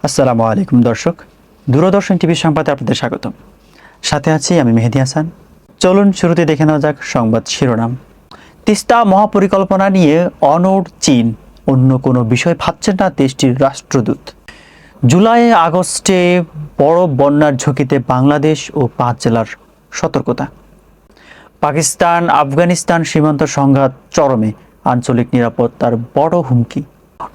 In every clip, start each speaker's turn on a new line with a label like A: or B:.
A: আসসালামু আলাইকুম দর্শক, দূরদর্শন টিভি সংবাদে আপনাদের স্বাগত। সাথে আছি আমি মেহেদী হাসান। চলুন শুরুতে দেখে নেওয়া যাক সংবাদ শিরোনাম। তিস্তা মহাপরিকল্পনা নিয়ে অনড় চীন, অন্য কোনো বিষয় ভাবছেন না দেশটির রাষ্ট্রদূত। জুলাই আগস্টে বড় বন্যার ঝুঁকিতে বাংলাদেশ ও 5 জেলার সতর্কতা। পাকিস্তান আফগানিস্তান সীমান্ত সংঘাত চরমে, আঞ্চলিক নিরাপত্তার বড় হুমকি।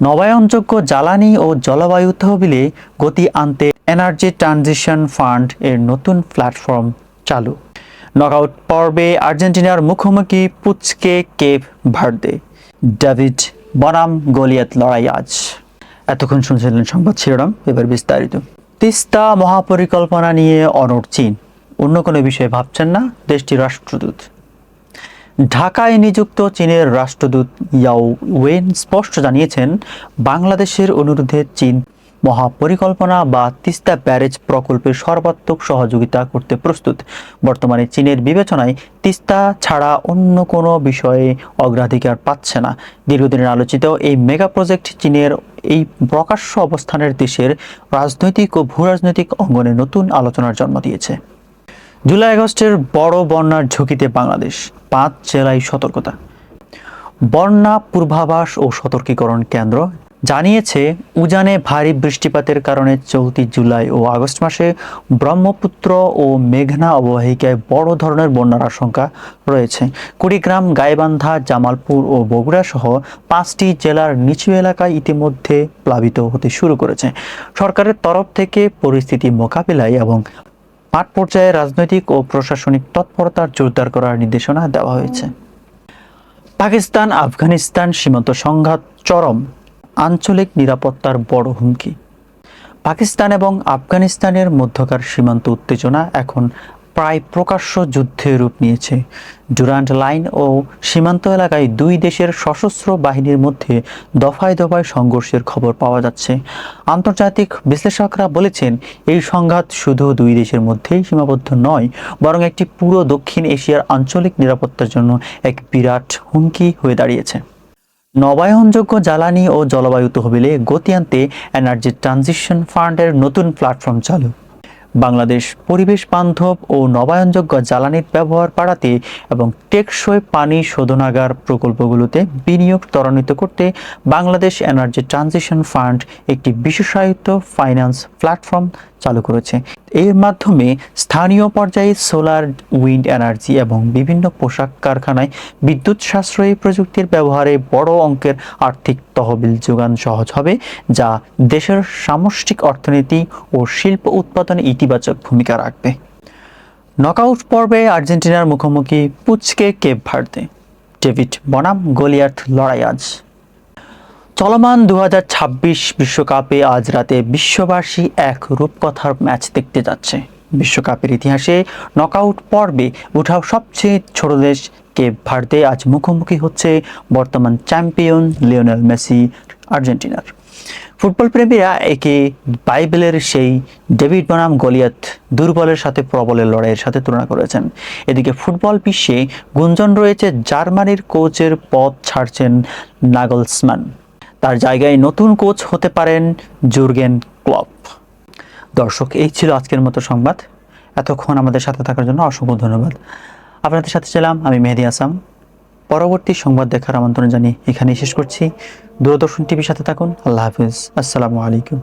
A: নবায়নযোগ্য জ্বালানি ও জলবায়ু তহবিলে গতি আনতে এনার্জি ট্রানজিশন ফান্ড এর নতুন প্ল্যাটফর্ম চালু। নকআউট পর্বে আর্জেন্টিনার মুখোমুখি পুচকে কেপ ভার্দে। ডেভিড বনাম গলিয়াত লড়াই আজ। এতক্ষণ শুনছিলেন সংবাদ শিরোনাম, এবার বিস্তারিত। তিস্তা মহাপরিকল্পনা নিয়ে অনড় চীন, অন্য কোনো বিষয়ে ভাবছেন না দেশটির রাষ্ট্রদূত। ঢাকায় নিযুক্ত চীনের রাষ্ট্রদূত ইয়াও ওয়েন স্পষ্ট জানিয়েছেন, বাংলাদেশের অনুরোধে চীন মহাপরিকল্পনা বা তিস্তা ব্যারেজ প্রকল্পের সর্বাত্মক সহযোগিতা করতে প্রস্তুত। বর্তমানে চীনের বিবেচনায় তিস্তা ছাড়া অন্য কোনো বিষয়ে অগ্রাধিকার পাচ্ছে না। দীর্ঘদিনের আলোচিত এই মেগা প্রজেক্ট চীনের এই প্রকাশ্য অবস্থানের দেশের রাজনৈতিক ও ভূরাজনৈতিক অঙ্গনে নতুন আলোচনার জন্ম দিয়েছে। জুলাই আগস্টের বড় বন্যার ঝুঁকিতে বাংলাদেশ, 5 জেলায় সতর্কতা। বন্যা পূর্বাভাস ও সতর্কীকরণ কেন্দ্র জানিয়েছে, উজানে ভারী বৃষ্টিপাতের কারণে চলতি জুলাই ও আগস্ট মাসে ব্রহ্মপুত্র ও মেঘনা অববাহিকায় বড় ধরনের বন্যার আশঙ্কা রয়েছে। কুড়িগ্রাম, গাইবান্ধা, জামালপুর ও বগুড়া সহ 5টি জেলার নিচু এলাকায় ইতিমধ্যে প্লাবিত হতে শুরু করেছে। সরকারের তরফ থেকে পরিস্থিতি মোকাবিলায় এবং মাঠ পর্যায়ে রাজনৈতিক ও প্রশাসনিক তৎপরতা জোরদার করার নির্দেশনা দেওয়া হয়েছে। পাকিস্তান আফগানিস্তান সীমান্ত সংঘাত চরম, আঞ্চলিক নিরাপত্তার বড় হুমকি। পাকিস্তান এবং আফগানিস্তানের মধ্যকার সীমান্ত উত্তেজনা এখন প্রায় প্রকাশ্য যুদ্ধের রূপ নিয়েছে। ডুরান্ট লাইন ও সীমান্ত এলাকায় দুই দেশের সশস্ত্র বাহিনীর মধ্যে দফায় দফায় সংঘর্ষের খবর পাওয়া যাচ্ছে। আন্তর্জাতিক বিশ্লেষকরা বলেছেন, এই সংঘাত শুধু দুই দেশের মধ্যেই সীমাবদ্ধ নয়, বরং একটি পুরো দক্ষিণ এশিয়ার আঞ্চলিক নিরাপত্তার জন্য এক বিরাট হুমকি হয়ে দাঁড়িয়েছে। নবায়নযোগ্য জ্বালানি ও জলবায়ু তহবিলে গতি আনতে এনার্জি ট্রানজিশন ফান্ডের নতুন প্ল্যাটফর্ম চালু। বাংলাদেশ পরিবেশ বান্ধব ও নবায়নযোগ্য জ্বালানির ব্যবহার বাড়াতে এবং টেকসই পানি শোধনাগার প্রকল্পগুলোতে বিনিয়োগ ত্বরান্বিত করতে বাংলাদেশ এনার্জি ট্রানজিশন ফান্ড একটি বিশেষায়িত ফাইন্যান্স প্ল্যাটফর্ম চালু করেছে। এর মাধ্যমে স্থানীয় পর্যায়ে সোলার, উইন্ড এনার্জি এবং বিভিন্ন পোশাক কারখানায় বিদ্যুৎ সাশ্রয়ী প্রযুক্তির ব্যবহারে বড় অঙ্কের আর্থিক তহবিল যোগান সহজ হবে, যা দেশের সামষ্টিক অর্থনীতি ও শিল্প উৎপাদনে ইতিবাচক ভূমিকা রাখবে। নকআউট পর্বে আর্জেন্টিনার মুখোমুখি পুচকে কেপ ভার্দে। ডেভিড বনাম গলিয়াত লড়াই আজ। চলমান 2026 বিশ্বকাপে আজ রাতে বিশ্ববাসী এক রূপকথার ম্যাচ দেখতে যাচ্ছে। বিশ্বকাপের ইতিহাসে নকআউট পর্বে ওঠাও সবচেয়ে ছোট দেশ কেপ ভার্দে আজ মুখোমুখি হচ্ছে বর্তমান চ্যাম্পিয়ন লিওনেল মেসি আর্জেন্টিনার। ফুটবল প্রেমীরা একে বাইবেলের সেই ডেভিড বনাম গলিয়াত দুর্বলের সাথে প্রবলের লড়াইয়ের সাথে তুলনা করেছেন। এদিকে ফুটবল বিশ্বে গুঞ্জন রয়েছে, জার্মানির কোচের পদ ছাড়ছেন নাগলসমান। তার জায়গায় নতুন কোচ হতে পারেন জুর্গেন ক্লপ। দর্শক, এই ছিল আজকের মতো সংবাদ। এতক্ষণ আমাদের সাথে থাকার জন্য অসংখ্য ধন্যবাদ। আপনাদের সাথে ছিলাম আমি মেহেদী হাসান। পরবর্তী সংবাদ দেখার আমন্ত্রণ জানিয়ে এখানেই শেষ করছি। দূরদর্শন টিভির সাথে থাকুন। আল্লাহ হাফিজ। আসসালামু আলাইকুম।